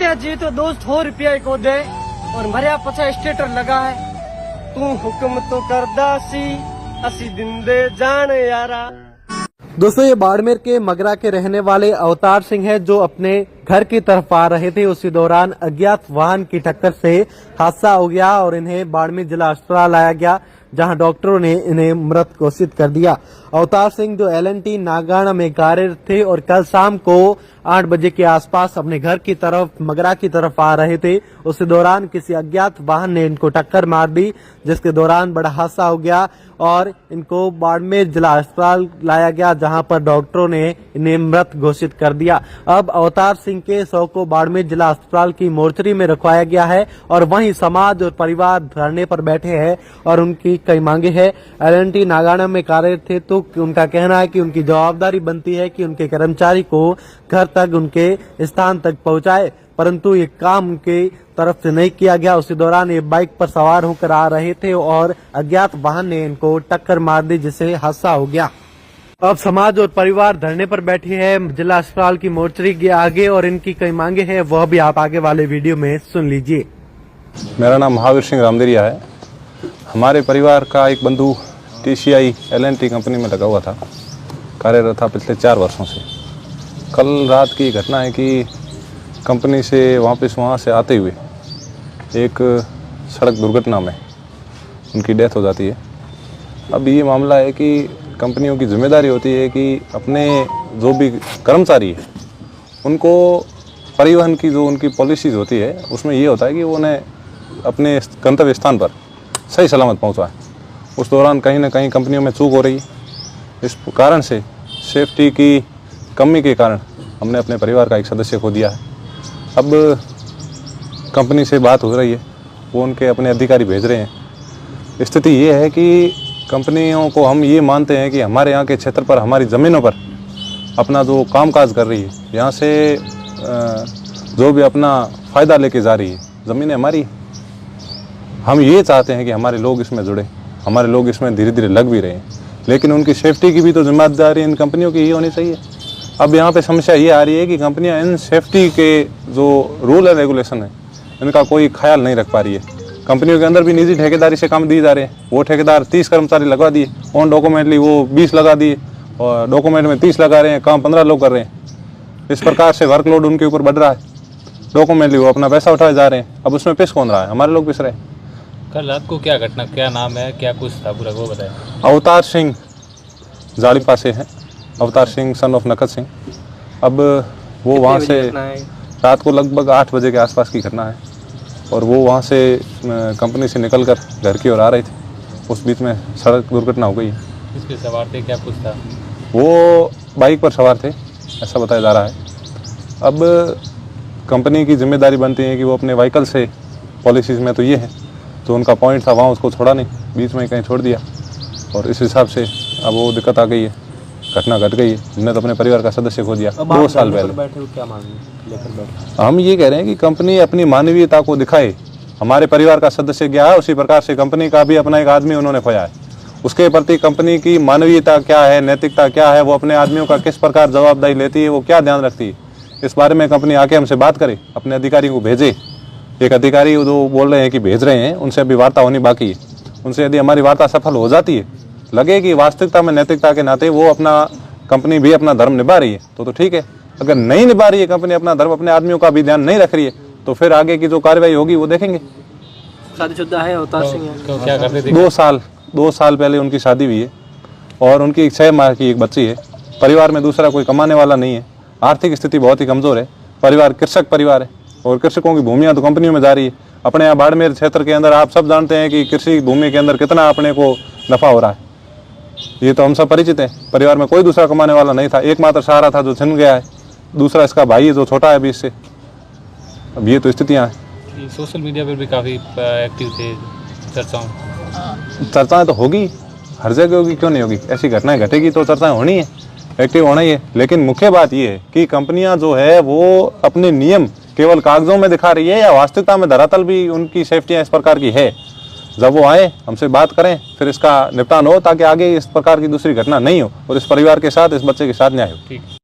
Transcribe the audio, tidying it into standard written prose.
जीते जी तो दोस्त 100 रुपया को दे और मरिया पछा स्टेटर लगा है तू हुक्म तो करदा सी असी दिन दे जान यारा। दोस्तों ये बाड़मेर के मगरा के रहने वाले अवतार सिंह है जो अपने घर की तरफ आ रहे थे। उसी दौरान अज्ञात वाहन की टक्कर से हादसा हो गया और इन्हें बाड़मेर जिला अस्पताल लाया गया जहां डॉक्टरों ने इन्हें मृत घोषित कर दिया। अवतार सिंह जो L&T नागाना में कार्यरत थे और कल शाम को 8 बजे के आसपास अपने घर की तरफ मगरा की तरफ आ रहे थे। उसी दौरान किसी अज्ञात वाहन ने इनको टक्कर मार दी जिसके दौरान बड़ा हादसा हो गया और इनको बाड़मेर जिला अस्पताल लाया गया जहां पर डॉक्टरों ने इन्हें मृत घोषित कर दिया। अब अवतार सिंह के शव को बाड़मेर जिला अस्पताल की मोर्चरी में रखवाया गया है और वहीं समाज और परिवार धरने पर बैठे हैं और उनकी कई मांगे हैं। L&T नागाना में कार्यरत थे तो उनका कहना है कि उनकी जवाबदारी बनती है कि उनके कर्मचारी को घर तक उनके स्थान तक पहुंचाए, परंतु ये काम उनके तरफ से नहीं किया गया। उसी दौरान ये बाइक पर सवार होकर आ रहे थे और अज्ञात वाहन ने इनको टक्कर मार दी जिससे हादसा हो गया। अब समाज और परिवार धरने पर बैठे हैं जिला अस्पताल की मोर्चरी के आगे और इनकी कई मांगे हैं वह भी आप आगे वाले वीडियो में सुन लीजिए। मेरा नाम महावीर सिंह रामदेरिया है। हमारे परिवार का एक बंधु TCI L&T कंपनी में लगा हुआ था, कार्यरत था पिछले 4 वर्षों से। कल रात की घटना है कि कंपनी से वापस वहाँ से आते हुए एक सड़क दुर्घटना में उनकी डेथ हो जाती है। अब ये मामला है कि कंपनियों की जिम्मेदारी होती है कि अपने जो भी कर्मचारी है उनको परिवहन की जो उनकी पॉलिसीज़ होती है उसमें ये होता है कि वो उन्हें अपने गंतव्य स्थान पर सही सलामत पहुँचाएं। उस दौरान कहीं ना कहीं कंपनियों में चूक हो रही है। इस कारण से सेफ्टी की कमी के कारण हमने अपने परिवार का एक सदस्य खो दिया है। अब कंपनी से बात हो रही है, वो उनके अपने अधिकारी भेज रहे हैं। स्थिति ये है कि कंपनियों को हम ये मानते हैं कि हमारे यहाँ के क्षेत्र पर हमारी ज़मीनों पर अपना जो कामकाज कर रही है, यहाँ से जो भी अपना फ़ायदा लेके जा रही है, ज़मीनें हमारी। हम ये चाहते हैं कि हमारे लोग इसमें जुड़े, हमारे लोग इसमें धीरे धीरे लग भी रहे हैं, लेकिन उनकी सेफ्टी की भी तो जिम्मेदारी इन कंपनियों की ही होनी चाहिए। अब यहाँ पे समस्या ये आ रही है कि कंपनियाँ इन सेफ्टी के जो रूल एंड रेगुलेशन है इनका कोई ख्याल नहीं रख पा रही है। कंपनियों के अंदर भी निजी ठेकेदारी से काम दिए जा रहे हैं। वो ठेकेदार 30 कर्मचारी लगवा दिए, ऑन डॉक्यूमेंटली वो 20 लगा दिए और डॉक्यूमेंट में 30 लगा रहे हैं, काम 15 लोग कर रहे हैं। इस प्रकार से वर्कलोड उनके ऊपर बढ़ रहा है। डॉक्यूमेंटली वो अपना पैसा उठाए जा रहे हैं। अब उसमें पिस कौन रहा है? हमारे लोग पिस रहे हैं। कल रात को क्या घटना, क्या नाम है, क्या कुछ था पूरा वो बताएं। अवतार सिंह जाड़ीपा से हैं, अवतार सिंह सन ऑफ नखत सिंह। अब वो वहाँ से रात को लगभग 8 बजे के आसपास की घटना है और वो वहाँ से कंपनी से निकलकर घर की ओर आ रहे थे। उस बीच में सड़क दुर्घटना हो गई। किसके सवार थे, क्या कुछ था? वो बाइक पर सवार थे ऐसा बताया जा रहा है। अब कंपनी की जिम्मेदारी बनती है कि वो अपने व्हीकल से, पॉलिसीज़ में तो ये है, तो उनका पॉइंट था वहाँ उसको छोड़ा नहीं, बीच में कहीं छोड़ दिया और इस हिसाब से अब वो दिक्कत आ गई है, घटना घट गई है। हमने तो अपने परिवार का सदस्य खो दिया 2 साल पहले। क्या लेकर बैठे? हम ये कह रहे हैं कि कंपनी अपनी मानवीयता को दिखाए। हमारे परिवार का सदस्य गया है, उसी प्रकार से कंपनी का भी अपना एक आदमी उन्होंने खोया है। उसके प्रति कंपनी की मानवीयता क्या है, नैतिकता क्या है, वो अपने आदमियों का किस प्रकार जवाबदारी लेती है, वो क्या ध्यान रखती है, इस बारे में कंपनी आके हमसे बात करे, अपने अधिकारी को भेजे। एक अधिकारी जो बोल रहे हैं कि भेज रहे हैं, उनसे अभी वार्ता होनी बाकी है। उनसे यदि हमारी वार्ता सफल हो जाती है, लगे कि वास्तविकता में नैतिकता के नाते वो अपना कंपनी भी अपना धर्म निभा रही है तो ठीक है। अगर नहीं निभा रही है कंपनी अपना धर्म, अपने आदमियों का भी ध्यान नहीं रख रही है, तो फिर आगे की जो कार्रवाई होगी वो देखेंगे। शादीशुदा है अवतार सिंह। क्या करते थे? 2 साल पहले उनकी शादी हुई है और उनकी 6 माह की एक बच्ची है। परिवार में दूसरा कोई कमाने वाला नहीं है। आर्थिक स्थिति बहुत ही कमज़ोर है। परिवार कृषक परिवार है और कृषकों की भूमियाँ तो कंपनियों में जा रही है। अपने यहाँ बाड़मेर क्षेत्र के अंदर आप सब जानते हैं कि कृषि भूमि के अंदर कितना अपने को नफा हो रहा है, ये तो हम सब परिचित हैं। परिवार में कोई दूसरा कमाने वाला नहीं था, एकमात्र सहारा था जो छिन गया है। दूसरा इसका भाई है जो छोटा है अभी इससे। अब ये तो स्थितियाँ हैं। सोशल मीडिया पर भी काफ़ी एक्टिव थे, चर्चाएँ तो होगी, हर जगह होगी, क्यों नहीं होगी। ऐसी घटनाएं घटेगी तो चर्चाएँ होनी है, एक्टिव होना ही है। लेकिन मुख्य बात ये है कि कंपनियां जो है वो अपने नियम केवल कागजों में दिखा रही है या वास्तविकता में धरातल भी उनकी सेफ्टियां इस प्रकार की है। जब वो आए हमसे बात करें, फिर इसका निपटान हो ताकि आगे इस प्रकार की दूसरी घटना नहीं हो और इस परिवार के साथ, इस बच्चे के साथ न्याय हो। ठीक।